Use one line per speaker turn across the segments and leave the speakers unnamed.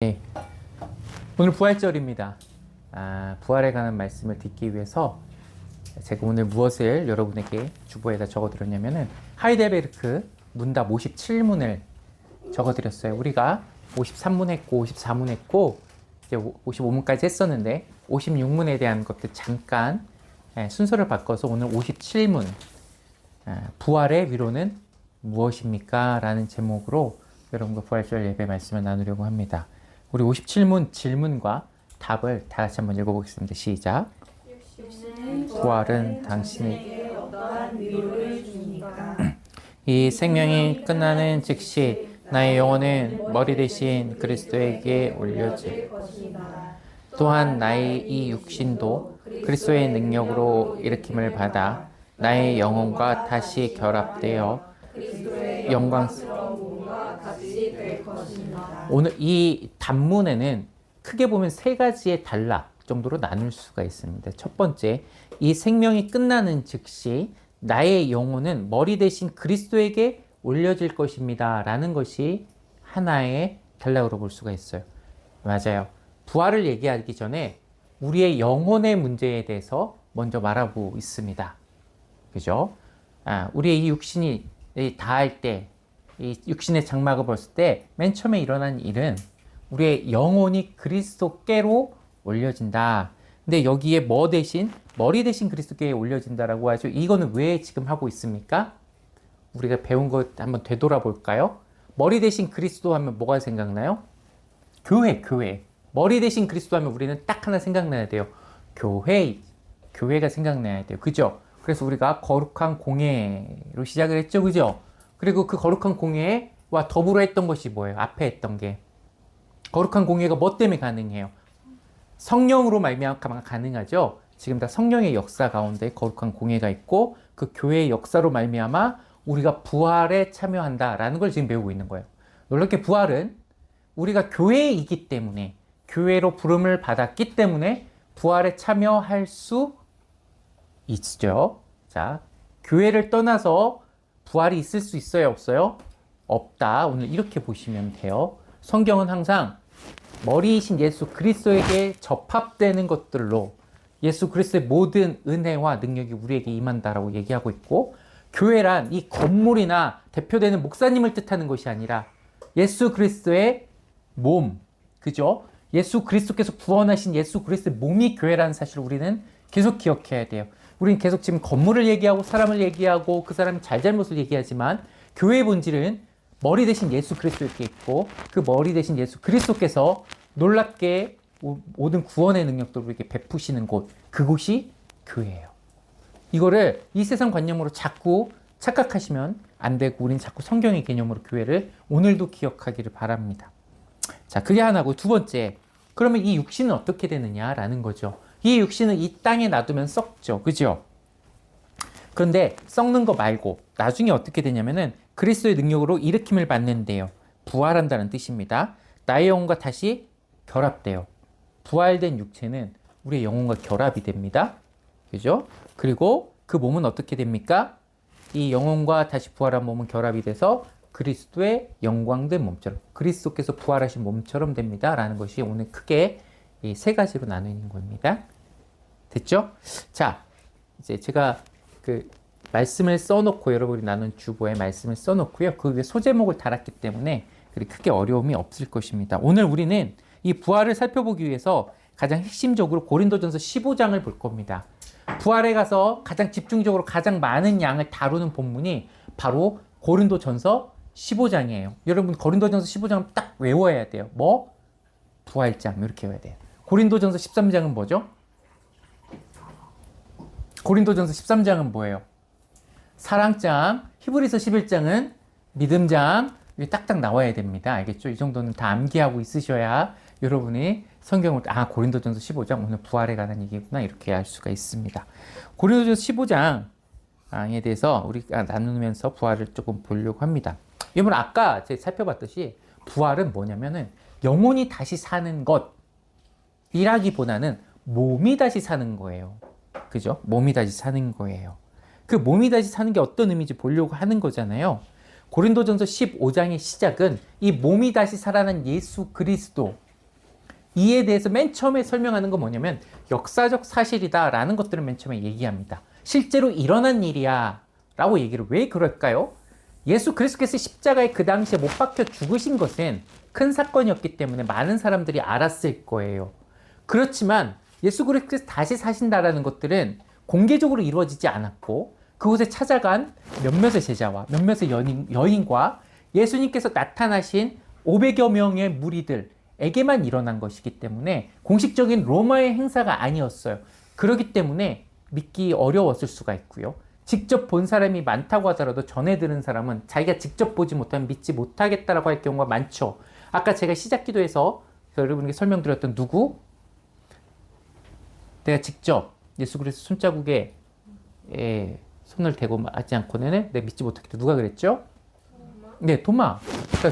네, 오늘 부활절입니다. 부활에 관한 말씀을 듣기 위해서 제가 오늘 무엇을 여러분에게 주보에다 적어드렸냐면은 하이델베르크 문답 57문을 적어드렸어요. 우리가 53문 했고 54문 했고 이제 55문까지 했었는데 56문에 대한 것들 잠깐 순서를 바꿔서 오늘 57문 부활의 위로는 무엇입니까? 라는 제목으로 여러분과 부활절 예배 말씀을 나누려고 합니다. 우리 57문 질문과 답을 다 같이 한번 읽어보겠습니다. 시작. 부활은 당신에게 어떠한 위로를 줍니까? 이 생명이 끝나는 즉시 나의 영혼은 머리 대신 그리스도에게 올려질 것이다. 또한 나의 이 육신도 그리스도의 능력으로 일으킴을 받아 나의 영혼과 다시 결합되어 영광스러운 몸과 같이 될 것입니다. 오늘 이 단문에는 크게 보면 세 가지의 단락 정도로 나눌 수가 있습니다. 첫 번째, 이 생명이 끝나는 즉시 나의 영혼은 머리 대신 그리스도에게 올려질 것입니다. 라는 것이 하나의 단락으로 볼 수가 있어요. 맞아요. 부활을 얘기하기 전에 우리의 영혼의 문제에 대해서 먼저 말하고 있습니다. 그죠? 우리의 이 육신이 다할 때, 이 육신의 장막을 벗을 때, 맨 처음에 일어난 일은 우리의 영혼이 그리스도께로 올려진다. 근데 여기에 뭐 대신? 머리 대신 그리스도께 올려진다라고 하죠. 이거는 왜 지금 하고 있습니까? 우리가 배운 것 한번 되돌아볼까요? 머리 대신 그리스도 하면 뭐가 생각나요? 교회. 머리 대신 그리스도 하면 우리는 딱 하나 생각나야 돼요. 교회가 생각나야 돼요. 그죠? 그래서 우리가 거룩한 공예로 시작을 했죠. 그죠? 그리고 그 거룩한 공예와 더불어 했던 것이 뭐예요? 앞에 했던 게. 거룩한 공예가 뭐 때문에 가능해요? 성령으로 말미암아 가능하죠. 지금 다 성령의 역사 가운데 거룩한 공예가 있고 그 교회의 역사로 말미암아 우리가 부활에 참여한다라는 걸 지금 배우고 있는 거예요. 놀랍게 부활은 우리가 교회이기 때문에 교회로 부름을 받았기 때문에 부활에 참여할 수 있죠. 자, 교회를 떠나서 부활이 있을 수 있어요, 없어요? 없다. 오늘 이렇게 보시면 돼요. 성경은 항상 머리이신 예수 그리스도에게 접합되는 것들로 예수 그리스도의 모든 은혜와 능력이 우리에게 임한다라고 얘기하고 있고, 교회란 이 건물이나 대표되는 목사님을 뜻하는 것이 아니라 예수 그리스도의 몸, 그죠? 예수 그리스도께서 구원하신 예수 그리스도의 몸이 교회라는 사실을 우리는 계속 기억해야 돼요. 우리는 계속 지금 건물을 얘기하고 사람을 얘기하고 그 사람의 잘잘못을 얘기하지만 교회의 본질은 머리 대신 예수 그리스도께 있고 그 머리 대신 예수 그리스도께서 놀랍게 모든 구원의 능력들을 우리에게 베푸시는 곳, 그곳이 교회예요. 이거를 이 세상 관념으로 자꾸 착각하시면 안 되고 우리는 자꾸 성경의 개념으로 교회를 오늘도 기억하기를 바랍니다. 자, 그게 하나고, 두 번째, 그러면 이 육신은 어떻게 되느냐라는 거죠. 이 육신은 이 땅에 놔두면 썩죠. 그죠? 그런데 썩는 거 말고 나중에 어떻게 되냐면은 그리스도의 능력으로 일으킴을 받는데요. 부활한다는 뜻입니다. 나의 영혼과 다시 결합돼요. 부활된 육체는 우리의 영혼과 결합이 됩니다. 그죠? 그리고 그 몸은 어떻게 됩니까? 이 영혼과 다시 부활한 몸은 결합이 돼서 그리스도의 영광된 몸처럼, 그리스도께서 부활하신 몸처럼 됩니다. 라는 것이 오늘 크게 이 세 가지로 나누는 겁니다. 됐죠? 자, 이제 제가 그 말씀을 써놓고 여러분이 나눈 주보에 말씀을 써놓고요. 그 위에 소제목을 달았기 때문에 그리 크게 어려움이 없을 것입니다. 오늘 우리는 이 부활을 살펴보기 위해서 가장 핵심적으로 고린도전서 15장을 볼 겁니다. 부활에 가서 가장 집중적으로 가장 많은 양을 다루는 본문이 바로 고린도전서 15장이에요. 여러분 고린도전서 15장은 딱 외워야 돼요. 뭐? 부활장 이렇게 외워야 돼요. 고린도전서 13장은 뭐죠? 고린도전서 13장은 뭐예요? 사랑장. 히브리서 11장은 믿음장. 이게 딱딱 나와야 됩니다. 알겠죠? 이 정도는 다 암기하고 있으셔야 여러분이 성경을 고린도전서 15장 오늘 부활에 관한 얘기구나 이렇게 알 수가 있습니다. 고린도전서 15장에 대해서 우리가 나누면서 부활을 조금 보려고 합니다. 여러분 아까 제가 살펴봤듯이 부활은 뭐냐면은 영혼이 다시 사는 것이라기보다는 몸이 다시 사는 거예요. 그죠? 몸이 다시 사는 거예요. 그 몸이 다시 사는 게 어떤 의미인지 보려고 하는 거잖아요. 고린도전서 15장의 시작은 이 몸이 다시 살아난 예수 그리스도, 이에 대해서 맨 처음에 설명하는 건 뭐냐면 역사적 사실이다라는 것들을 맨 처음에 얘기합니다. 실제로 일어난 일이야 라고 얘기를 왜 그럴까요? 예수 그리스도께서 십자가에 그 당시에 못 박혀 죽으신 것은 큰 사건이었기 때문에 많은 사람들이 알았을 거예요. 그렇지만 예수 그리스도께서 다시 사신다라는 것들은 공개적으로 이루어지지 않았고 그곳에 찾아간 몇몇의 제자와 몇몇의 여인과 예수님께서 나타나신 500여 명의 무리들에게만 일어난 것이기 때문에 공식적인 로마의 행사가 아니었어요. 그렇기 때문에 믿기 어려웠을 수가 있고요. 직접 본 사람이 많다고 하더라도 전해 들은 사람은 자기가 직접 보지 못하면 믿지 못하겠다라고 할 경우가 많죠. 아까 제가 시작 기도에서 여러분에게 설명드렸던 누구? 내가 직접 예수 그리스도 손자국에 손을 대고 하지 않고는 내가 믿지 못하겠다. 누가 그랬죠? 네, 도마가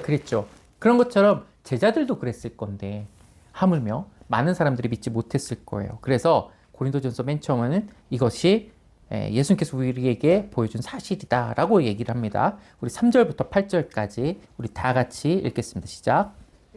그랬죠. 그런 것처럼 제자들도 그랬을 건데 하물며 많은 사람들이 믿지 못했을 거예요. 그래서 고린도전서 맨 처음에는 이것이 예수님께서 우리에게 보여준 사실이다라고 얘기를 합니다. 우리 3절부터 8절까지 우리 다 같이 읽겠습니다. 시작.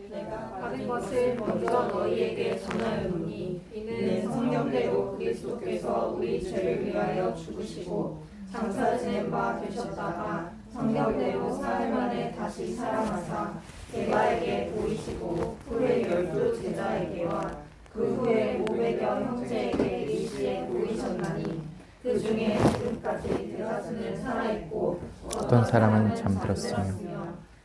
내가 받은 것을 먼저 너희에게 전하였노니 이는 성경대로 그리스도께서 우리 죄를 위하여 죽으시고 장사 지낸 바 되셨다가 성경대로 사흘 만에 다시 살아나사 제자에게 보이시고 후에 12 제자에게와 그 후에 500여 형제에게 일시에 보이셨나니 그 중에 지금까지 대다수는 살아있고
어떤 사람은 잠들었으며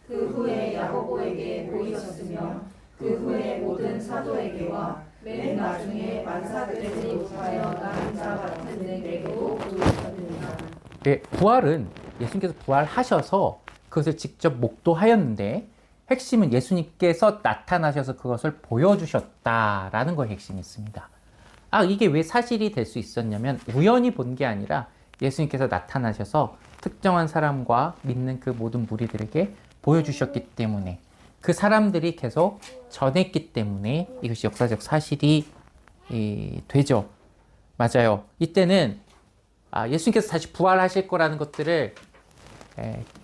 그 후에 야고보에게 보이셨으며 그 후에 모든 사도에게와 맨 나중에 만사되지 못하여 나은 자 같은 내게도 보이셨느니라.
네, 부활은 예수님께서 부활하셔서 그것을 직접 목도하였는데 핵심은 예수님께서 나타나셔서 그것을 보여주셨다라는 거에 핵심이 있습니다. 이게 왜 사실이 될 수 있었냐면 우연히 본 게 아니라 예수님께서 나타나셔서 특정한 사람과 믿는 그 모든 무리들에게 보여주셨기 때문에 그 사람들이 계속 전했기 때문에 이것이 역사적 사실이 되죠. 맞아요. 이때는 예수님께서 다시 부활하실 거라는 것들을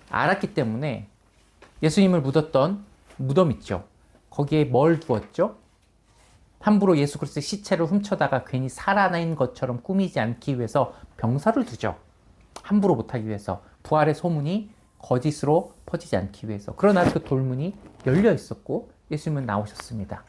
알았기 때문에 예수님을 묻었던 무덤 있죠. 거기에 뭘 두었죠? 함부로 예수 그리스도의 시체를 훔쳐다가 괜히 살아난 것처럼 꾸미지 않기 위해서 병사를 두죠. 함부로 못하기 위해서. 부활의 소문이 거짓으로 퍼지지 않기 위해서. 그러나 그 돌문이 열려 있었고 예수님은 나오셨습니다.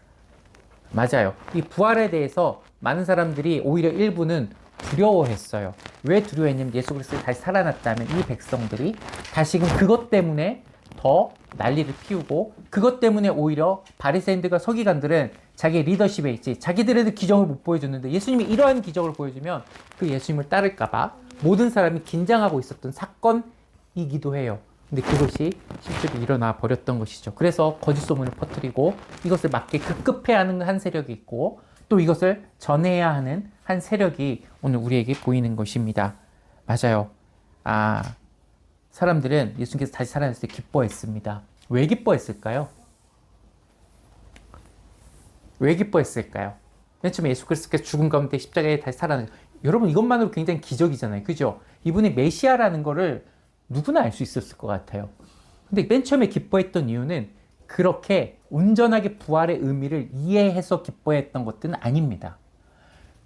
맞아요. 이 부활에 대해서 많은 사람들이 오히려 일부는 두려워했어요. 왜 두려워했냐면 예수 그리스도가 다시 살아났다면 이 백성들이 다시금 그것 때문에 더 난리를 피우고 그것 때문에 오히려 바리새인들과 서기관들은 자기의 리더십에 있지 자기들에도 기적을 못 보여줬는데 예수님이 이러한 기적을 보여주면 그 예수님을 따를까봐 모든 사람이 긴장하고 있었던 사건이기도 해요. 근데 그것이 실제로 일어나 버렸던 것이죠. 그래서 거짓 소문을 퍼뜨리고 이것을 막기 급급해야 하는 한 세력이 있고 또 이것을 전해야 하는 한 세력이 오늘 우리에게 보이는 것입니다. 맞아요. 사람들은 예수님께서 다시 살아났을 때 기뻐했습니다. 왜 기뻐했을까요? 왜 기뻐했을까요? 맨 처음에 예수 그리스도께서 죽은 가운데 십자가에 다시 살아난 여러분 이것만으로 굉장히 기적이잖아요. 그죠? 이분이 메시아라는 거를 누구나 알 수 있었을 것 같아요. 근데 맨 처음에 기뻐했던 이유는 그렇게 온전하게 부활의 의미를 이해해서 기뻐했던 것들은 아닙니다.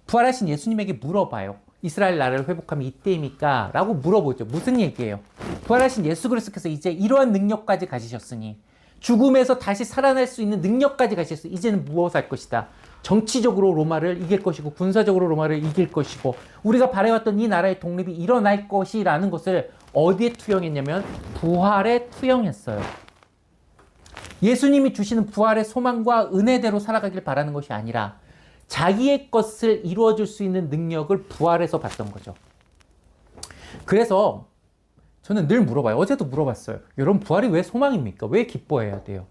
부활하신 예수님에게 물어봐요. 이스라엘 나라를 회복하면 이때입니까? 라고 물어보죠. 무슨 얘기예요? 부활하신 예수 그리스도께서 이제 이러한 능력까지 가지셨으니 죽음에서 다시 살아날 수 있는 능력까지 가지셨으니 이제는 무엇을 할 것이다? 정치적으로 로마를 이길 것이고 군사적으로 로마를 이길 것이고 우리가 바라왔던 이 나라의 독립이 일어날 것이라는 것을 어디에 투영했냐면 부활에 투영했어요. 예수님이 주시는 부활의 소망과 은혜대로 살아가길 바라는 것이 아니라 자기의 것을 이루어줄 수 있는 능력을 부활해서 받던 거죠. 그래서 저는 늘 물어봐요. 어제도 물어봤어요. 여러분 부활이 왜 소망입니까? 왜 기뻐해야 돼요?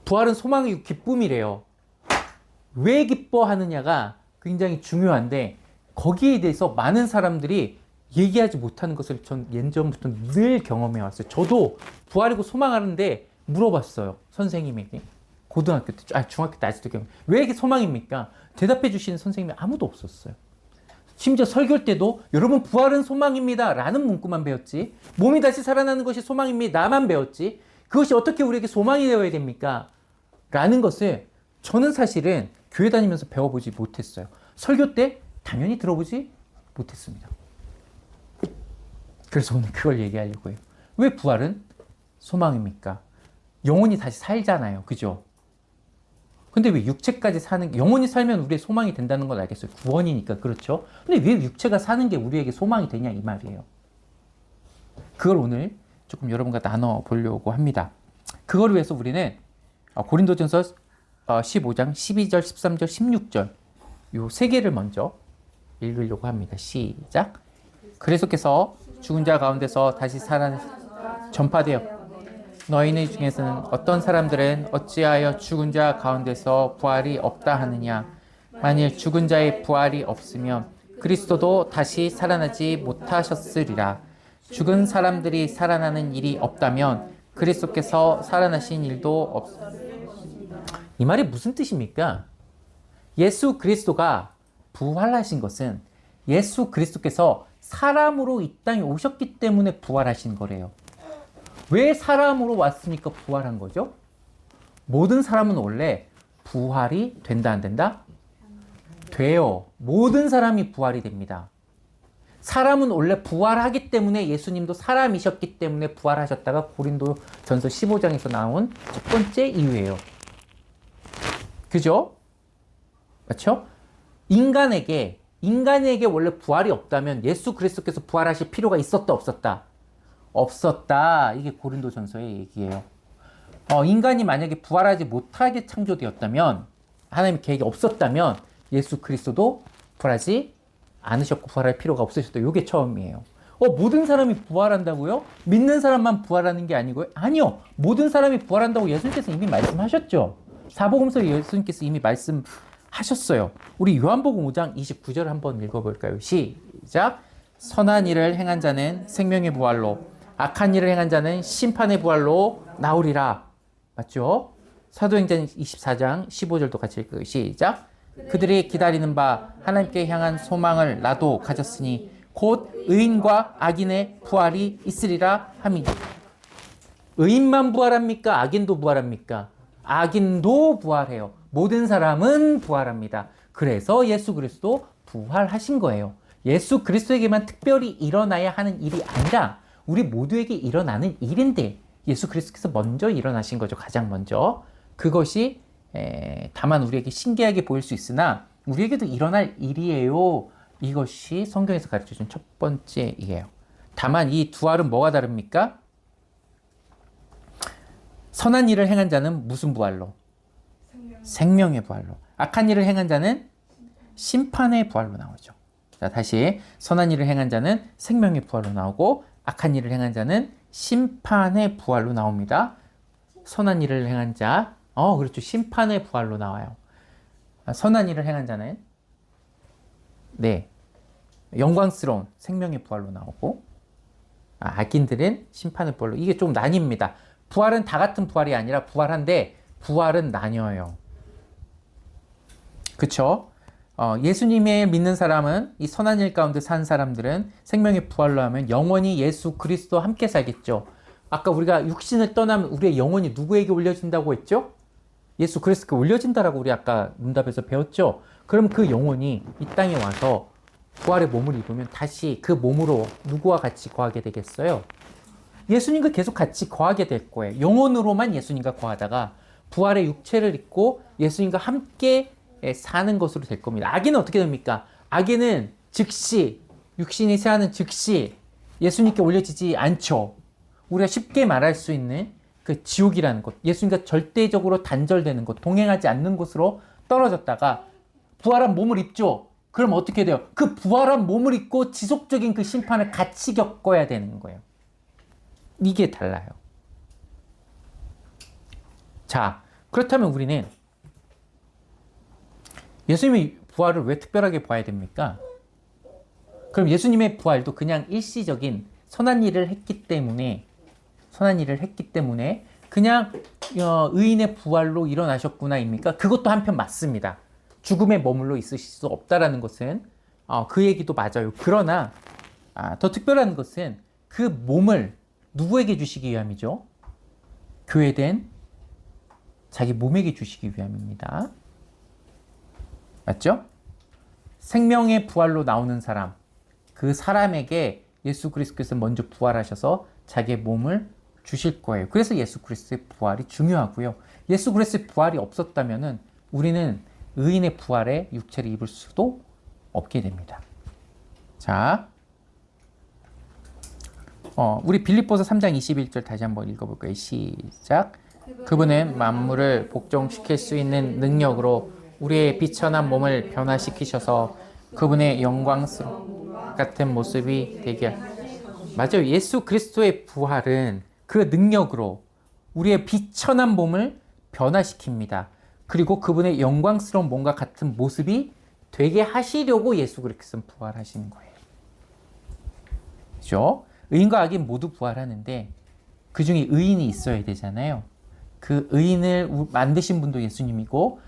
부활은 소망이고 기쁨이래요. 왜 기뻐하느냐가 굉장히 중요한데 거기에 대해서 많은 사람들이 얘기하지 못하는 것을 전 예전부터 늘 경험해 왔어요. 저도 부활이고 소망하는데 물어봤어요. 선생님에게. 고등학교 때, 중학교 때 아직도 경험. 왜 이게 소망입니까? 대답해 주시는 선생님이 아무도 없었어요. 심지어 설교 때도 여러분 부활은 소망입니다 라는 문구만 배웠지 몸이 다시 살아나는 것이 소망입니다 나만 배웠지 그것이 어떻게 우리에게 소망이 되어야 됩니까? 라는 것을 저는 사실은 교회 다니면서 배워보지 못했어요. 설교 때 당연히 들어보지 못했습니다. 그래서 오늘 그걸 얘기하려고 해요. 왜 부활은 소망입니까? 영혼이 다시 살잖아요. 그죠? 근데 왜 육체까지 사는, 영혼이 살면 우리의 소망이 된다는 건 알겠어요. 구원이니까 그렇죠. 근데 왜 육체가 사는 게 우리에게 소망이 되냐 이 말이에요. 그걸 오늘 조금 여러분과 나눠보려고 합니다. 그걸 위해서 우리는 고린도전서 15장 12절, 13절, 16절 요 세 개를 먼저 읽으려고 합니다. 시작. 그리스도께서 죽은 자 가운데서 다시 살아 전파되어 너희네 중에서는 어떤 사람들은 어찌하여 죽은 자 가운데서 부활이 없다 하느냐. 만일 죽은 자의 부활이 없으면 그리스도도 다시 살아나지 못하셨으리라. 죽은 사람들이 살아나는 일이 없다면 그리스도께서 살아나신 일도 이 말이 무슨 뜻입니까? 예수 그리스도가 부활하신 것은 예수 그리스도께서 사람으로 이 땅에 오셨기 때문에 부활하신 거래요. 왜 사람으로 왔으니까 부활한 거죠? 모든 사람은 원래 부활이 된다 안 된다? 돼요. 모든 사람이 부활이 됩니다. 사람은 원래 부활하기 때문에 예수님도 사람이셨기 때문에 부활하셨다가 고린도전서 15장에서 나온 첫 번째 이유예요. 그죠? 그렇죠? 인간에게 원래 부활이 없다면 예수 그리스도께서 부활하실 필요가 있었다 없었다? 없었다. 이게 고린도전서의 얘기예요. 인간이 만약에 부활하지 못하게 창조되었다면 하나님의 계획이 없었다면 예수 그리스도도 부활하지 않으셨고 부활할 필요가 없으셨다. 이게 처음이에요. 모든 사람이 부활한다고요? 믿는 사람만 부활하는 게 아니고요? 아니요. 모든 사람이 부활한다고 예수님께서 이미 말씀하셨죠. 사복음서 예수님께서 이미 말씀하셨어요. 우리 요한복음 5장 29절 한번 읽어볼까요? 시작. 선한 일을 행한 자는 생명의 부활로, 악한 일을 행한 자는 심판의 부활로 나오리라. 맞죠? 사도행전 24장 15절도 같이 읽어요. 시작. 그들이 기다리는 바 하나님께 향한 소망을 나도 가졌으니 곧 의인과 악인의 부활이 있으리라 함이니. 의인만 부활합니까? 악인도 부활합니까? 악인도 부활해요. 모든 사람은 부활합니다. 그래서 예수 그리스도 부활하신 거예요. 예수 그리스도에게만 특별히 일어나야 하는 일이 아니라 우리 모두에게 일어나는 일인데 예수 그리스도께서 먼저 일어나신 거죠. 가장 먼저. 그것이 다만 우리에게 신기하게 보일 수 있으나 우리에게도 일어날 일이에요. 이것이 성경에서 가르쳐준 첫 번째이에요. 다만 이 두 알은 뭐가 다릅니까? 선한 일을 행한 자는 무슨 부활로? 생명의 부활로. 악한 일을 행한 자는 심판의 부활로 나오죠. 자, 다시 선한 일을 행한 자는 생명의 부활로 나오고 악한 일을 행한 자는 심판의 부활로 나옵니다. 선한 일을 행한 자, 그렇죠. 심판의 부활로 나와요. 선한 일을 행한 자는 영광스러운 생명의 부활로 나오고 악인들은 심판의 부활로. 이게 좀 나뉩니다. 부활은 다 같은 부활이 아니라 부활한데 부활은 나뉘어요. 그쵸? 예수님의 믿는 사람은 이 선한 일 가운데 산 사람들은 생명의 부활로 하면 영원히 예수 그리스도와 함께 살겠죠. 아까 우리가 육신을 떠나면 우리의 영혼이 누구에게 올려진다고 했죠? 예수 그리스도께 올려진다라고 우리 아까 문답에서 배웠죠? 그럼 그 영혼이 이 땅에 와서 부활의 몸을 입으면 다시 그 몸으로 누구와 같이 거하게 되겠어요? 예수님과 계속 같이 거하게 될 거예요. 영혼으로만 예수님과 거하다가 부활의 육체를 입고 예수님과 함께 사는 것으로 될 겁니다. 악인은 어떻게 됩니까? 악인은 즉시 육신이 세하는 즉시 예수님께 올려지지 않죠. 우리가 쉽게 말할 수 있는 그 지옥이라는 곳, 예수님과 절대적으로 단절되는 곳, 동행하지 않는 곳으로 떨어졌다가 부활한 몸을 입죠. 그럼 어떻게 돼요? 그 부활한 몸을 입고 지속적인 그 심판을 같이 겪어야 되는 거예요. 이게 달라요. 자, 그렇다면 우리는 예수님의 부활을 왜 특별하게 봐야 됩니까? 그럼 예수님의 부활도 그냥 일시적인 선한 일을 했기 때문에 그냥 의인의 부활로 일어나셨구나입니까? 그것도 한편 맞습니다. 죽음에 머물러 있으실 수 없다라는 것은 그 얘기도 맞아요. 그러나 더 특별한 것은 그 몸을 누구에게 주시기 위함이죠? 교회된 자기 몸에게 주시기 위함입니다. 맞죠? 생명의 부활로 나오는 사람, 그 사람에게 예수 그리스도께서 먼저 부활하셔서 자기의 몸을 주실 거예요. 그래서 예수 그리스도의 부활이 중요하고요. 예수 그리스도의 부활이 없었다면은 우리는 의인의 부활에 육체를 입을 수도 없게 됩니다. 자, 우리 빌립보서 3장 21절 다시 한번 읽어볼까요? 시작. 그분은 만물을 복종시킬 수 있는 능력으로 우리의 비천한 몸을 변화시키셔서 그분의 영광스러운 같은 모습이 되게 맞아요. 예수 그리스도의 부활은 그 능력으로 우리의 비천한 몸을 변화시킵니다. 그리고 그분의 영광스러운 몸과 같은 모습이 되게 하시려고 예수 그리스도는 부활하시는 거예요. 그죠? 의인과 악인 모두 부활하는데 그 중에 의인이 있어야 되잖아요. 그 의인을 만드신 분도 예수님이고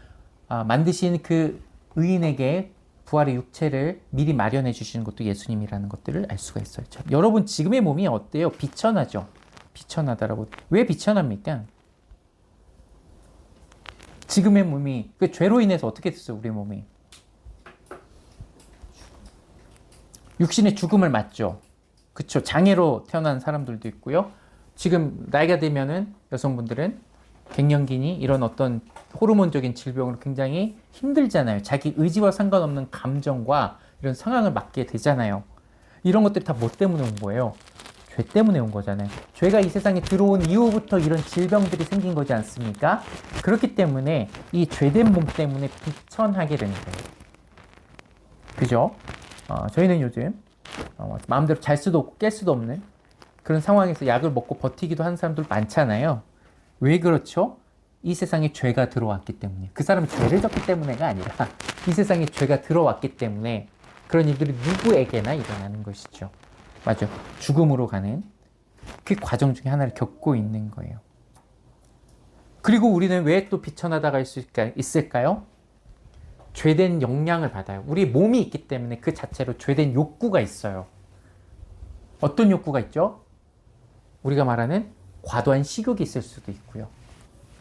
만드신 그 의인에게 부활의 육체를 미리 마련해 주시는 것도 예수님이라는 것들을 알 수가 있어요. 여러분 지금의 몸이 어때요? 비천하죠? 비천하다라고. 왜 비천합니까? 지금의 몸이 그 죄로 인해서 어떻게 됐어요? 우리 몸이 육신의 죽음을 맞죠. 그쵸? 장애로 태어난 사람들도 있고요. 지금 나이가 되면은 여성분들은 갱년기니 이런 어떤 호르몬적인 질병으로 굉장히 힘들잖아요. 자기 의지와 상관없는 감정과 이런 상황을 맞게 되잖아요. 이런 것들이 다 뭐 때문에 온 거예요? 죄 때문에 온 거잖아요. 죄가 이 세상에 들어온 이후부터 이런 질병들이 생긴 거지 않습니까? 그렇기 때문에 이 죄된 몸 때문에 비천하게 되는 거예요. 그죠? 저희는 요즘 마음대로 잘 수도 없고 깰 수도 없는 그런 상황에서 약을 먹고 버티기도 하는 사람들 많잖아요. 왜 그렇죠? 이 세상에 죄가 들어왔기 때문에. 그 사람이 죄를 졌기 때문에가 아니라 이 세상에 죄가 들어왔기 때문에 그런 일들이 누구에게나 일어나는 것이죠. 맞아. 죽음으로 가는 그 과정 중에 하나를 겪고 있는 거예요. 그리고 우리는 왜 또 비천하다가 있을까요? 죄된 영향을 받아요. 우리 몸이 있기 때문에 그 자체로 죄된 욕구가 있어요. 어떤 욕구가 있죠? 우리가 말하는 과도한 식욕이 있을 수도 있고요.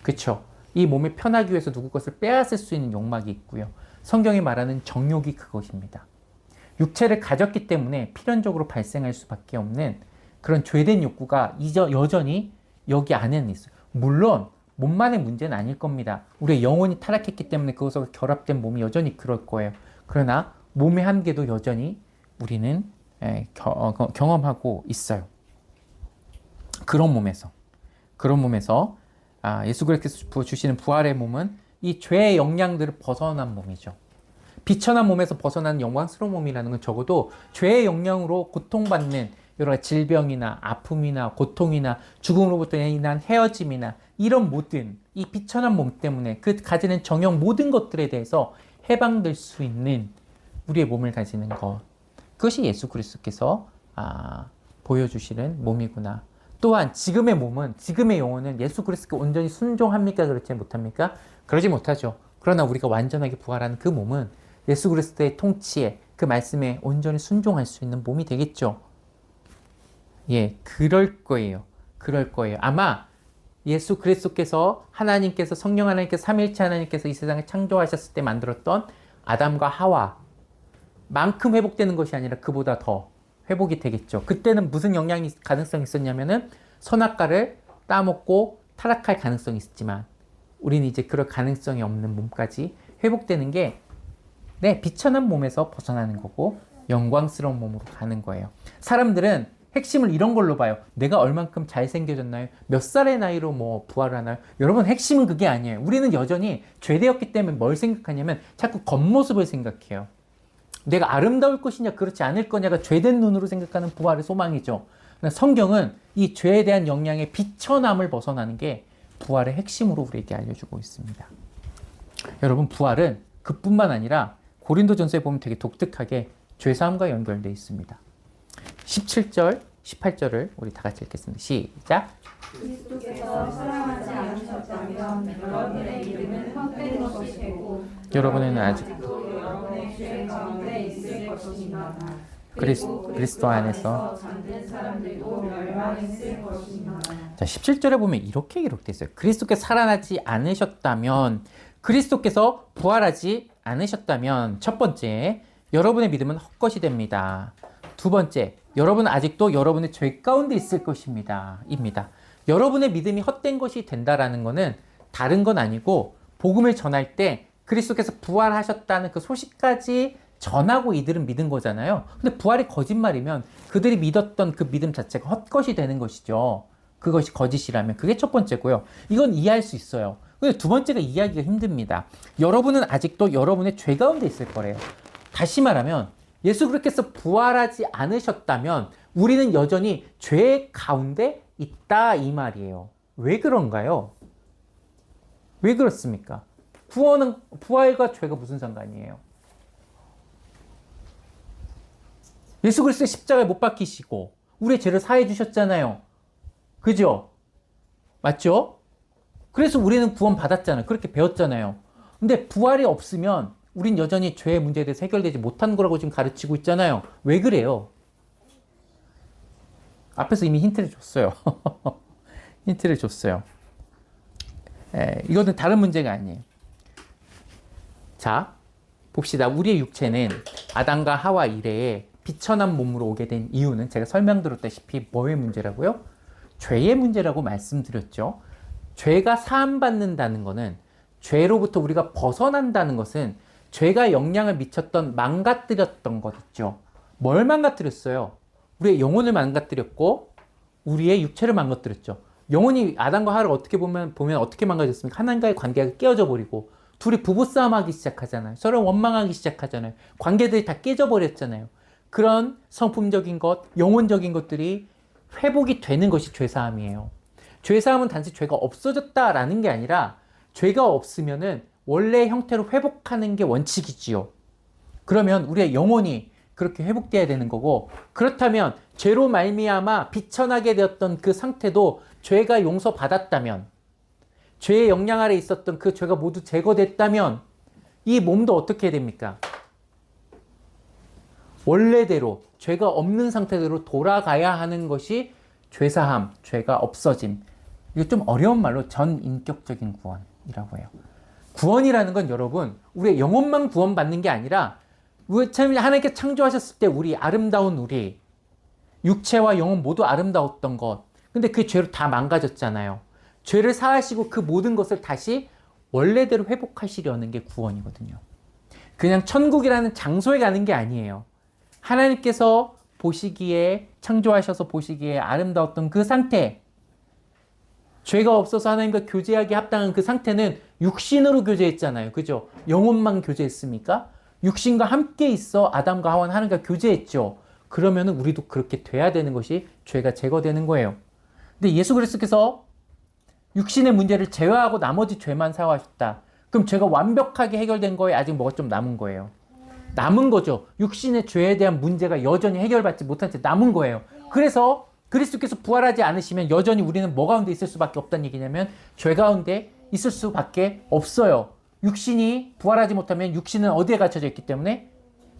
그쵸? 이 몸이 편하기 위해서 누구 것을 빼앗을 수 있는 욕망이 있고요. 성경이 말하는 정욕이 그것입니다. 육체를 가졌기 때문에 필연적으로 발생할 수밖에 없는 그런 죄된 욕구가 여전히 여기 안에는 있어요. 물론 몸만의 문제는 아닐 겁니다. 우리의 영혼이 타락했기 때문에 그것으로 결합된 몸이 여전히 그럴 거예요. 그러나 몸의 한계도 여전히 우리는 경험하고 있어요. 그런 몸에서 예수 그리스도께서 주시는 부활의 몸은 이 죄의 영향들을 벗어난 몸이죠. 비천한 몸에서 벗어나는 영광스러운 몸이라는 건 적어도 죄의 영향으로 고통받는 여러 가지 질병이나 아픔이나 고통이나 죽음으로부터 인한 헤어짐이나 이런 모든 이 비천한 몸 때문에 그 가지는 정욕 모든 것들에 대해서 해방될 수 있는 우리의 몸을 가지는 것. 그것이 예수 그리스도께서 보여주시는 몸이구나. 또한 지금의 몸은, 지금의 영혼은 예수 그리스도께 온전히 순종합니까? 그렇지 못합니까? 그러지 못하죠. 그러나 우리가 완전하게 부활하는 그 몸은 예수 그리스도의 통치에, 그 말씀에 온전히 순종할 수 있는 몸이 되겠죠. 예, 그럴 거예요. 아마 예수 그리스도께서 하나님께서 성령 하나님께서 삼위일체 하나님께서 이 세상을 창조하셨을 때 만들었던 아담과 하와 만큼 회복되는 것이 아니라 그보다 더 회복이 되겠죠. 그때는 무슨 가능성이 있었냐면은 선악과를 따먹고 타락할 가능성이 있었지만 우리는 이제 그럴 가능성이 없는 몸까지 회복되는 게 비천한 몸에서 벗어나는 거고 영광스러운 몸으로 가는 거예요. 사람들은 핵심을 이런 걸로 봐요. 내가 얼만큼 잘생겨졌나요? 몇 살의 나이로 부활을 하나요? 여러분, 핵심은 그게 아니에요. 우리는 여전히 죄되었기 때문에 뭘 생각하냐면 자꾸 겉모습을 생각해요. 내가 아름다울 것이냐 그렇지 않을 거냐가 죄된 눈으로 생각하는 부활의 소망이죠. 성경은 이 죄에 대한 영향의 비천함을 벗어나는 게 부활의 핵심으로 우리에게 알려주고 있습니다. 여러분, 부활은 그뿐만 아니라 고린도전서에 보면 되게 독특하게 죄사함과 연결되어 있습니다. 17절, 18절을 우리 다 같이 읽겠습니다. 시작.
그리스도께서 사랑하지 않으셨다면 여러분의 믿음은 헛된 것이고
여러분은 아직도
여러분의 죄 가운데 있을 것입니다.
그리스도 안에서
잠든 사람들도 멸망했을 것입니다.
자, 17절에 보면 이렇게 기록되어 있어요. 그리스도께서 살아나지 않으셨다면, 그리스도께서 부활하지 않으셨다면, 첫 번째, 여러분의 믿음은 헛것이 됩니다. 두 번째, 여러분은 아직도 여러분의 죄 가운데 있을 것입니다. 입니다. 여러분의 믿음이 헛된 것이 된다라는 것은 다른 건 아니고, 복음을 전할 때 그리스도께서 부활하셨다는 그 소식까지 전하고 이들은 믿은 거잖아요. 근데 부활이 거짓말이면 그들이 믿었던 그 믿음 자체가 헛것이 되는 것이죠. 그것이 거짓이라면. 그게 첫 번째고요. 이건 이해할 수 있어요. 근데 두 번째가 이해하기가 힘듭니다. 여러분은 아직도 여러분의 죄 가운데 있을 거래요. 다시 말하면 예수 그리스도께서 부활하지 않으셨다면 우리는 여전히 죄 가운데 있다 이 말이에요. 왜 그런가요? 왜 그렇습니까? 부활과 죄가 무슨 상관이에요? 예수 그리스도의 십자가에 못 박히시고 우리의 죄를 사해 주셨잖아요. 그죠? 맞죠? 그래서 우리는 구원 받았잖아요. 그렇게 배웠잖아요. 근데 부활이 없으면 우린 여전히 죄의 문제에 대해서 해결되지 못한 거라고 지금 가르치고 있잖아요. 왜 그래요? 앞에서 이미 힌트를 줬어요. 힌트를 줬어요. 이거는 다른 문제가 아니에요. 자, 봅시다. 우리의 육체는 아담과 하와 이래에 비천한 몸으로 오게 된 이유는 제가 설명드렸다시피 뭐의 문제라고요? 죄의 문제라고 말씀드렸죠. 죄가 사함받는다는 것은, 죄로부터 우리가 벗어난다는 것은 죄가 영향을 미쳤던 망가뜨렸던 것 있죠. 뭘 망가뜨렸어요? 우리의 영혼을 망가뜨렸고 우리의 육체를 망가뜨렸죠. 영혼이 아담과 하와를 어떻게 보면 어떻게 망가졌습니까? 하나님과의 관계가 깨어져 버리고 둘이 부부싸움하기 시작하잖아요. 서로 원망하기 시작하잖아요. 관계들이 다 깨져버렸잖아요. 그런 성품적인 것, 영혼적인 것들이 회복이 되는 것이 죄사함이에요. 죄사함은 단지 죄가 없어졌다라는 게 아니라 죄가 없으면은 원래 형태로 회복하는 게 원칙이지요. 그러면 우리의 영혼이 그렇게 회복돼야 되는 거고, 그렇다면 죄로 말미암아 비천하게 되었던 그 상태도 죄가 용서받았다면, 죄의 영향 아래 있었던 그 죄가 모두 제거됐다면 이 몸도 어떻게 됩니까? 원래대로 죄가 없는 상태대로 돌아가야 하는 것이 죄사함, 죄가 없어짐. 이거 좀 어려운 말로 전인격적인 구원이라고 해요. 구원이라는 건 여러분, 우리의 영혼만 구원받는 게 아니라 하나님께 창조하셨을 때 우리 아름다운 우리 육체와 영혼 모두 아름다웠던 것, 근데 그 죄로 다 망가졌잖아요. 죄를 사하시고 그 모든 것을 다시 원래대로 회복하시려는 게 구원이거든요. 그냥 천국이라는 장소에 가는 게 아니에요. 하나님께서 보시기에, 창조하셔서 보시기에 아름다웠던 그 상태, 죄가 없어서 하나님과 교제하기 합당한 그 상태는 육신으로 교제했잖아요. 그죠? 영혼만 교제했습니까? 육신과 함께 있어 아담과 하와는 하나님과 교제했죠. 그러면 우리도 그렇게 돼야 되는 것이 죄가 제거되는 거예요. 근데 예수 그리스도께서 육신의 문제를 제외하고 나머지 죄만 사하셨다. 그럼 죄가 완벽하게 해결된 거에 아직 뭐가 좀 남은 거예요. 남은 거죠. 육신의 죄에 대한 문제가 여전히 해결받지 못한 채 남은 거예요. 그래서 그리스도께서 부활하지 않으시면 여전히 우리는 뭐 가운데 있을 수밖에 없다는 얘기냐면 죄 가운데 있을 수밖에 없어요. 육신이 부활하지 못하면 육신은 어디에 갇혀져 있기 때문에?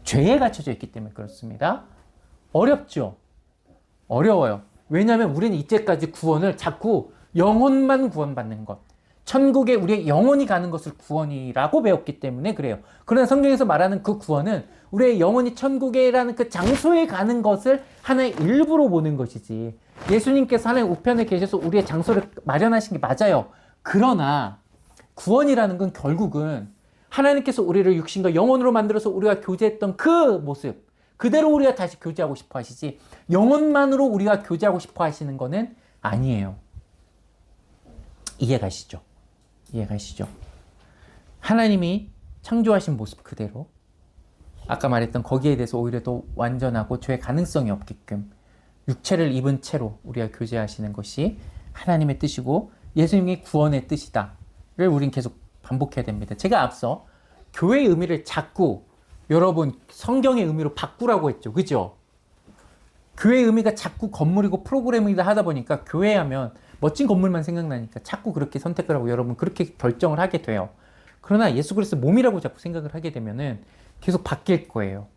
죄에 갇혀져 있기 때문에 그렇습니다. 어렵죠? 어려워요. 왜냐하면 우리는 이때까지 구원을 자꾸 영혼만 구원받는 것, 천국에 우리의 영혼이 가는 것을 구원이라고 배웠기 때문에 그래요. 그러나 성경에서 말하는 그 구원은 우리의 영혼이 천국에라는 그 장소에 가는 것을 하나의 일부로 보는 것이지, 예수님께서 하나님 우편에 계셔서 우리의 장소를 마련하신 게 맞아요. 그러나 구원이라는 건 결국은 하나님께서 우리를 육신과 영혼으로 만들어서 우리가 교제했던 그 모습 그대로 우리가 다시 교제하고 싶어 하시지, 영혼만으로 우리가 교제하고 싶어 하시는 거는 아니에요. 이해가시죠? 이해가시죠? 하나님이 창조하신 모습 그대로, 아까 말했던 거기에 대해서 오히려 더 완전하고 죄의 가능성이 없게끔 육체를 입은 채로 우리가 교제하시는 것이 하나님의 뜻이고 예수님이 구원의 뜻이다를 우린 계속 반복해야 됩니다. 제가 앞서 교회의 의미를 자꾸 여러분 성경의 의미로 바꾸라고 했죠. 그죠? 교회의 의미가 자꾸 건물이고 프로그램이다 하다 보니까 교회 하면 멋진 건물만 생각나니까 자꾸 그렇게 선택을 하고 여러분 그렇게 결정을 하게 돼요. 그러나 예수 그리스도 몸이라고 자꾸 생각을 하게 되면은 계속 바뀔 거예요.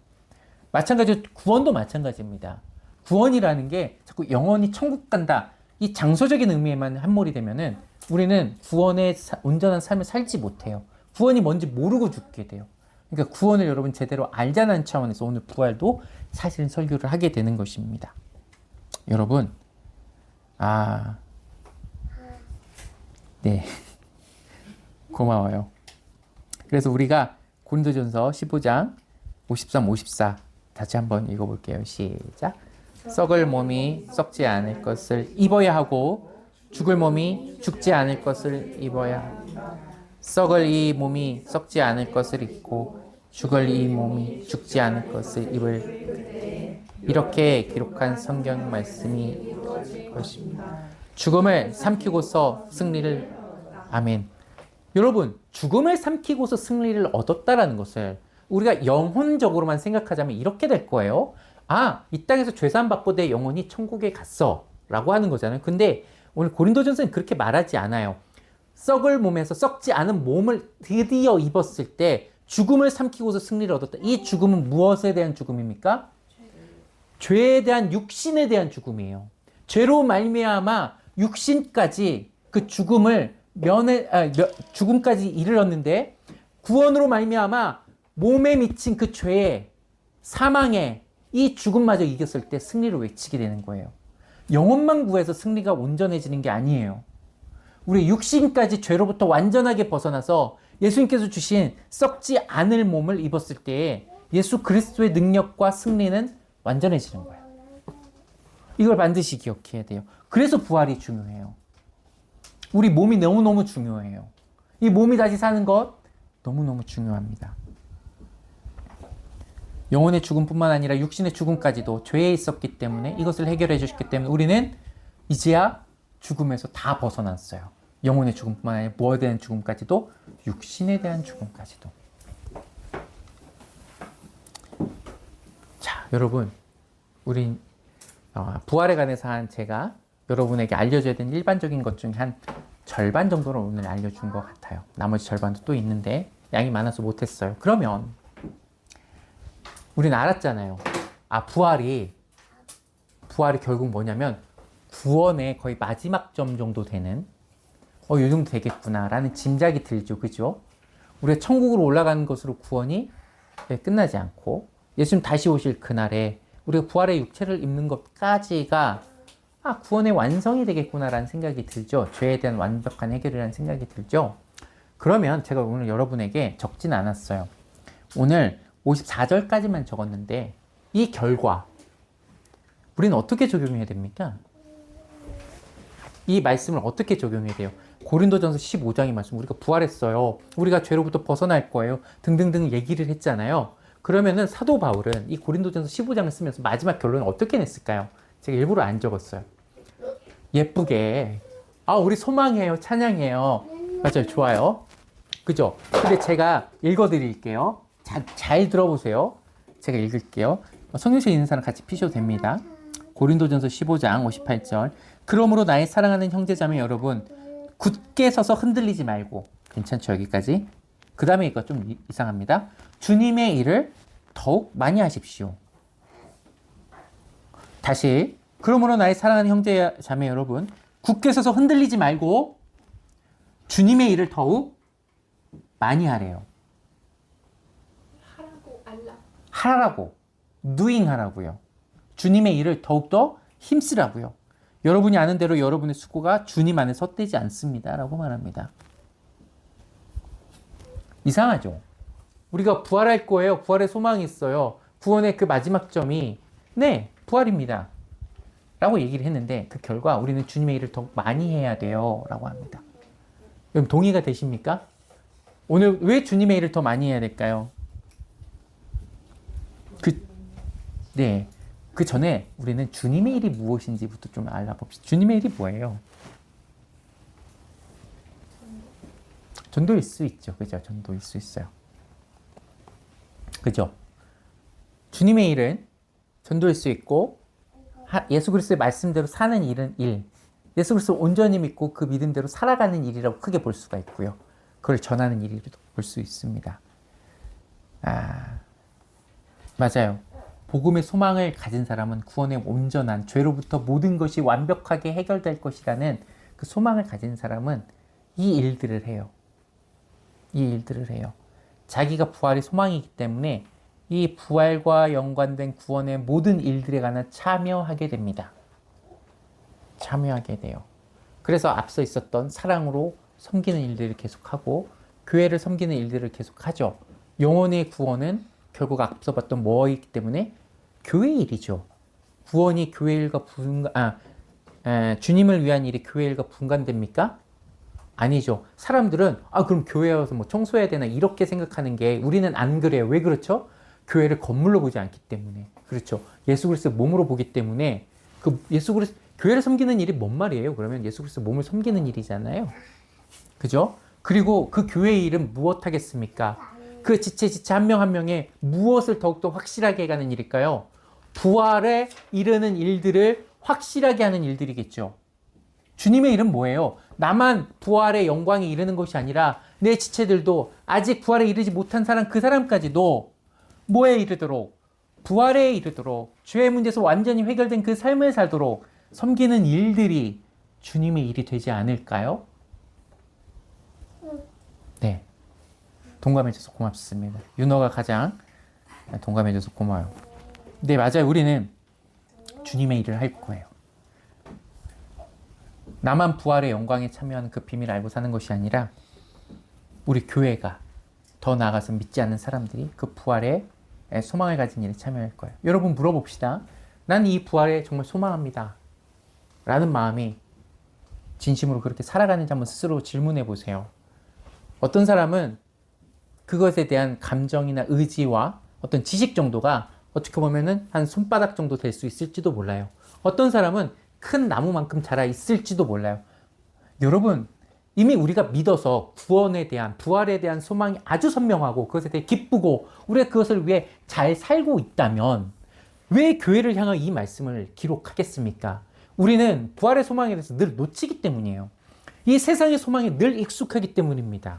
마찬가지로 구원도 마찬가지입니다. 구원이라는 게 자꾸 영원히 천국 간다, 이 장소적인 의미에만 함몰이 되면은 우리는 구원의 온전한 삶을 살지 못해요. 구원이 뭔지 모르고 죽게 돼요. 그러니까 구원을 여러분 제대로 알자는 차원에서 오늘 부활도 사실은 설교를 하게 되는 것입니다. 여러분, 네. 고마워요. 그래서 우리가 고린도전서 15장 53, 54 다시 한번 읽어볼게요. 시작. 썩을 몸이 썩지 않을 것을 입어야 하고 죽을 몸이 죽지 않을 것을 입어야 한다. 썩을 이 몸이 썩지 않을 것을 입고 죽을 이 몸이 죽지 않을 것을 입을 이렇게 기록한 성경 말씀이 이루어질 것입니다. 죽음을 삼키고서 승리를 아멘. 여러분, 죽음을 삼키고서 승리를 얻었다라는 것을 우리가 영혼적으로만 생각하자면 이렇게 될 거예요. 이 땅에서 죄사함 받고 내 영혼이 천국에 갔어 라고 하는 거잖아요. 근데 오늘 고린도전서는 그렇게 말하지 않아요. 썩을 몸에서 썩지 않은 몸을 드디어 입었을 때 죽음을 삼키고서 승리를 얻었다. 이 죽음은 무엇에 대한 죽음입니까? 죄에 대한, 육신에 대한 죽음이에요. 죄로 말미암아 육신까지 그 죽음을 죽음까지 이르렀는데 구원으로 말미암아 몸에 미친 그 죄에, 사망에 이 죽음마저 이겼을 때 승리를 외치게 되는 거예요. 영혼만 구해서 승리가 온전해지는 게 아니에요. 우리 육신까지 죄로부터 완전하게 벗어나서 예수님께서 주신 썩지 않을 몸을 입었을 때 예수 그리스도의 능력과 승리는 완전해지는 거예요. 이걸 반드시 기억해야 돼요. 그래서 부활이 중요해요. 우리 몸이 너무너무 중요해요. 이 몸이 다시 사는 것 너무너무 중요합니다. 영혼의 죽음뿐만 아니라 육신의 죽음까지도 죄에 있었기 때문에 이것을 해결해 주셨기 때문에 우리는 이제야 죽음에서 다 벗어났어요. 영혼의 죽음뿐만 아니라 무엇에 대한 죽음까지도, 육신에 대한 죽음까지도. 자, 여러분, 우린 부활에 관해서 제가 여러분에게 알려줘야 되는 일반적인 것 중에 한 절반 정도를 오늘 알려준 것 같아요. 나머지 절반도 또 있는데 양이 많아서 못했어요. 그러면 우리는 알았잖아요. 부활이 결국 뭐냐면 구원의 거의 마지막 점 정도 되는 요 정도 되겠구나라는 짐작이 들죠. 그죠? 우리가 천국으로 올라가는 것으로 구원이 끝나지 않고 예수님 다시 오실 그날에 우리가 부활의 육체를 입는 것까지가 구원의 완성이 되겠구나라는 생각이 들죠. 죄에 대한 완벽한 해결이라는 생각이 들죠. 그러면 제가 오늘 여러분에게 적진 않았어요. 오늘 54절까지만 적었는데 이 결과 우리는 어떻게 적용해야 됩니까? 이 말씀을 어떻게 적용해야 돼요? 고린도전서 15장의 말씀, 우리가 부활했어요. 우리가 죄로부터 벗어날 거예요. 등등등 얘기를 했잖아요. 그러면은 사도 바울은 이 고린도전서 15장을 쓰면서 마지막 결론을 어떻게 냈을까요? 제가 일부러 안 적었어요. 예쁘게 우리 소망해요, 찬양해요. 맞아요, 좋아요. 그죠? 근데 제가 읽어드릴게요. 잘 들어보세요. 제가 읽을게요. 성경책 있는 사람 같이 피셔도 됩니다. 고린도전서 15장 58절. 그러므로 나의 사랑하는 형제자매 여러분, 굳게 서서 흔들리지 말고. 괜찮죠, 여기까지? 그 다음에 이거 좀 이상합니다. 주님의 일을 더욱 많이 하십시오. 다시. 그러므로 나의 사랑하는 형제자매 여러분, 굳게 서서 흔들리지 말고 주님의 일을 더욱 많이 하래요. 하라고. doing 하라고요. 주님의 일을 더욱더 힘쓰라고요. 여러분이 아는 대로 여러분의 수고가 주님 안에 헛되지 않습니다. 라고 말합니다. 이상하죠? 우리가 부활할 거예요. 부활의 소망이 있어요. 구원의 그 마지막 점이 부활입니다. 라고 얘기를 했는데 그 결과 우리는 주님의 일을 더욱 많이 해야 돼요. 라고 합니다. 여러분 동의가 되십니까? 오늘 왜 주님의 일을 더 많이 해야 될까요? 그 전에 우리는 주님의 일이 무엇인지부터 좀 알아봅시다. 주님의 일이 뭐예요? 전도일 수 있죠. 그죠? 전도일 수 있어요. 그죠? 주님의 일은 전도일 수 있고, 예수 그리스도의 말씀대로 사는 일은 일. 예수 그리스도 온전히 믿고 그 믿음대로 살아가는 일이라고 크게 볼 수가 있고요. 그걸 전하는 일이라도 볼 수 있습니다. 맞아요. 복음의 소망을 가진 사람은 구원의 온전한 죄로부터 모든 것이 완벽하게 해결될 것이라는 그 소망을 가진 사람은 이 일들을 해요. 이 일들을 해요. 자기가 부활의 소망이기 때문에 이 부활과 연관된 구원의 모든 일들에 관한 참여하게 됩니다. 참여하게 돼요. 그래서 앞서 있었던 사랑으로 섬기는 일들을 계속하고 교회를 섬기는 일들을 계속하죠. 영혼의 구원은 결국 앞서 봤던 뭐이기 때문에 교회 일이죠. 구원이 교회 일과 주님을 위한 일이 교회 일과 분간됩니까? 아니죠. 사람들은 그럼 교회에 와서 뭐 청소해야 되나 이렇게 생각하는 게 우리는 안 그래요. 왜 그렇죠? 교회를 건물로 보지 않기 때문에. 그렇죠. 예수 그리스도 몸으로 보기 때문에 그 예수 그리스도 교회를 섬기는 일이 뭔 말이에요? 그러면 예수 그리스도 몸을 섬기는 일이잖아요. 그죠? 그리고 그 교회의 일은 무엇 하겠습니까? 그 지체 한 명 한 명의 무엇을 더욱더 확실하게 해가는 일일까요? 부활에 이르는 일들을 확실하게 하는 일들이겠죠. 주님의 일은 뭐예요? 나만 부활의 영광에 이르는 것이 아니라 내 지체들도 아직 부활에 이르지 못한 사람 그 사람까지도 뭐에 이르도록? 부활에 이르도록 죄의 문제에서 완전히 해결된 그 삶을 살도록 섬기는 일들이 주님의 일이 되지 않을까요? 네. 동감해줘서 고맙습니다. 윤호가 가장 동감해줘서 고마워요. 네, 맞아요. 우리는 주님의 일을 할 거예요. 나만 부활의 영광에 참여하는 그 비밀을 알고 사는 것이 아니라 우리 교회가 더 나아가서 믿지 않는 사람들이 그 부활의 소망을 가진 일에 참여할 거예요. 여러분 물어봅시다. 난 이 부활에 정말 소망합니다. 라는 마음이 진심으로 그렇게 살아가는지 한번 스스로 질문해 보세요. 어떤 사람은 그것에 대한 감정이나 의지와 어떤 지식 정도가 어떻게 보면은 한 손바닥 정도 될 수 있을지도 몰라요. 어떤 사람은 큰 나무만큼 자라 있을지도 몰라요. 여러분, 이미 우리가 믿어서 구원에 대한, 부활에 대한 소망이 아주 선명하고 그것에 대해 기쁘고 우리가 그것을 위해 잘 살고 있다면 왜 교회를 향한 이 말씀을 기록하겠습니까? 우리는 부활의 소망에 대해서 늘 놓치기 때문이에요. 이 세상의 소망에 늘 익숙하기 때문입니다.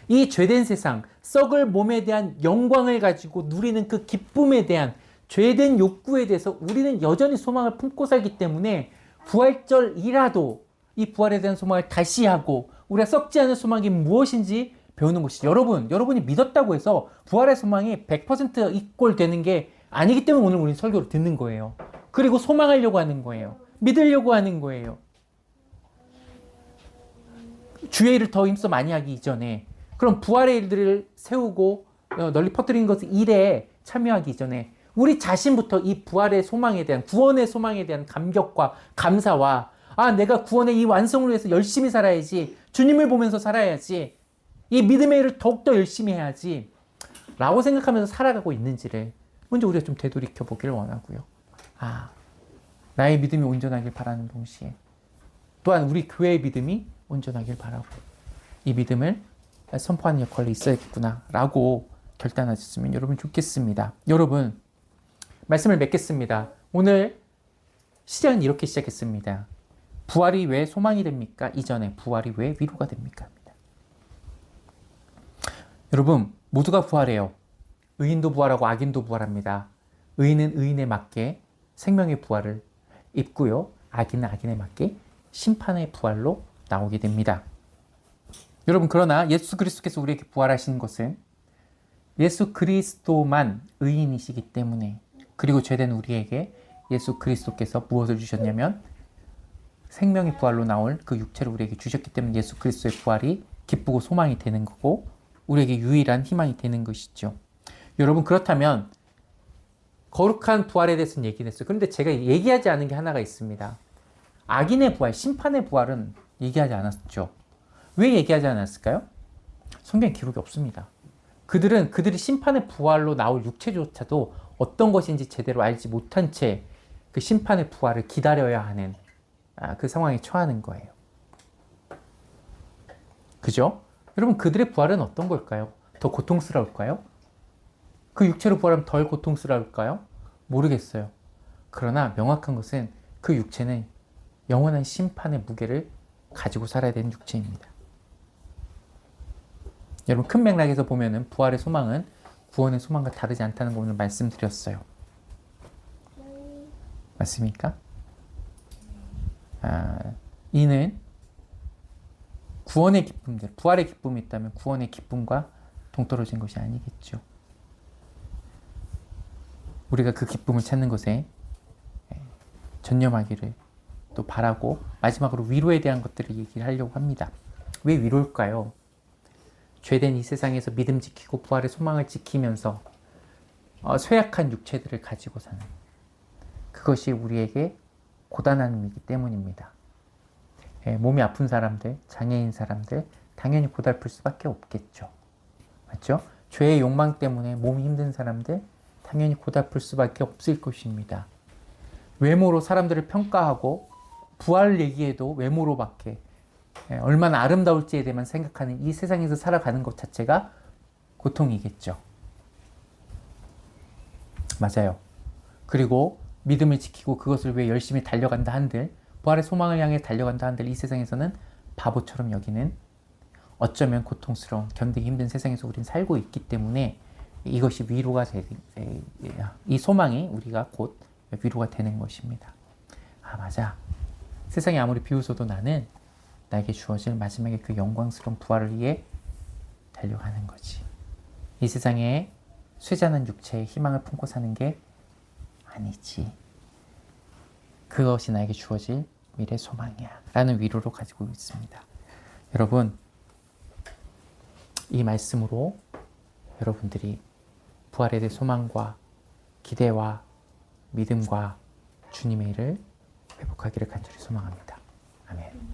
이 죄된 세상, 썩을 몸에 대한 영광을 가지고 누리는 그 기쁨에 대한 죄된 욕구에 대해서 우리는 여전히 소망을 품고 살기 때문에 부활절이라도 이 부활에 대한 소망을 다시 하고 우리가 썩지 않은 소망이 무엇인지 배우는 것이죠. 여러분이 믿었다고 해서 부활의 소망이 100% 이꼴 되는 게 아니기 때문에 오늘 우리는 설교를 듣는 거예요. 그리고 소망하려고 하는 거예요. 믿으려고 하는 거예요. 주의 일을 더 힘써 많이 하기 이전에 그럼 부활의 일들을 세우고 널리 퍼뜨리는 것을 일에 참여하기 이전에 우리 자신부터 이 부활의 소망에 대한 구원의 소망에 대한 감격과 감사와 내가 구원의 이 완성을 위해서 열심히 살아야지 주님을 보면서 살아야지 이 믿음의 일을 더욱더 열심히 해야지 라고 생각하면서 살아가고 있는지를 먼저 우리가 좀 되돌이켜 보길 원하고요. 나의 믿음이 온전하길 바라는 동시에 또한 우리 교회의 믿음이 온전하길 바라고 이 믿음을 선포하는 역할이 있어야겠구나 라고 결단하셨으면 여러분 좋겠습니다. 여러분 말씀을 맺겠습니다. 오늘 시작은 이렇게 시작했습니다. 부활이 왜 소망이 됩니까? 이전에 부활이 왜 위로가 됩니까? 여러분 모두가 부활해요. 의인도 부활하고 악인도 부활합니다. 의인은 의인에 맞게 생명의 부활을 입고요. 악인은 악인에 맞게 심판의 부활로 나오게 됩니다. 여러분 그러나 예수 그리스도께서 우리에게 부활하신 것은 예수 그리스도만 의인이시기 때문에 그리고 죄된 우리에게 예수 그리스도께서 무엇을 주셨냐면 생명의 부활로 나올 그 육체를 우리에게 주셨기 때문에 예수 그리스도의 부활이 기쁘고 소망이 되는 거고 우리에게 유일한 희망이 되는 것이죠. 여러분 그렇다면 거룩한 부활에 대해서는 얘기를 했어요. 그런데 제가 얘기하지 않은 게 하나가 있습니다. 악인의 부활, 심판의 부활은 얘기하지 않았죠. 왜 얘기하지 않았을까요? 성경에 기록이 없습니다. 그들이 심판의 부활로 나올 육체조차도 어떤 것인지 제대로 알지 못한 채 그 심판의 부활을 기다려야 하는 그 상황에 처하는 거예요. 그죠? 여러분 그들의 부활은 어떤 걸까요? 더 고통스러울까요? 그 육체로 부활하면 덜 고통스러울까요? 모르겠어요. 그러나 명확한 것은 그 육체는 영원한 심판의 무게를 가지고 살아야 되는 육체입니다. 여러분 큰 맥락에서 보면은 부활의 소망은 구원의 소망과 다르지 않다는 거 오늘 말씀드렸어요. 맞습니까? 이는 구원의 기쁨들, 부활의 기쁨이 있다면 구원의 기쁨과 동떨어진 것이 아니겠죠. 우리가 그 기쁨을 찾는 것에 전념하기를 또 바라고, 마지막으로 위로에 대한 것들을 얘기를 하려고 합니다. 왜 위로일까요? 죄된 이 세상에서 믿음 지키고 부활의 소망을 지키면서 쇠약한 육체들을 가지고 사는, 그것이 우리에게 고단함이기 때문입니다. 몸이 아픈 사람들, 장애인 사람들 당연히 고달플 수밖에 없겠죠. 맞죠? 죄의 욕망 때문에 몸이 힘든 사람들 당연히 고달플 수밖에 없을 것입니다. 외모로 사람들을 평가하고 부활 얘기해도 외모로밖에, 얼마나 아름다울지에 대해만 생각하는 이 세상에서 살아가는 것 자체가 고통이겠죠. 맞아요. 그리고 믿음을 지키고 그것을 위해 열심히 달려간다 한들, 부활의 소망을 향해 달려간다 한들 이 세상에서는 바보처럼 여기는, 어쩌면 고통스러운, 견디기 힘든 세상에서 우리는 살고 있기 때문에 이것이 위로가 이 소망이 우리가 곧 위로가 되는 것입니다. 맞아. 세상이 아무리 비웃어도 나는 나에게 주어질 마지막에 그 영광스러운 부활을 위해 달려가는 거지. 이 세상에 쇠잔한 육체의 희망을 품고 사는 게 아니지. 그것이 나에게 주어질 미래 소망이야 라는 위로로 가지고 있습니다. 여러분, 이 말씀으로 여러분들이 부활에 대해 소망과 기대와 믿음과 주님의 일을 회복하기를 간절히 소망합니다. 아멘.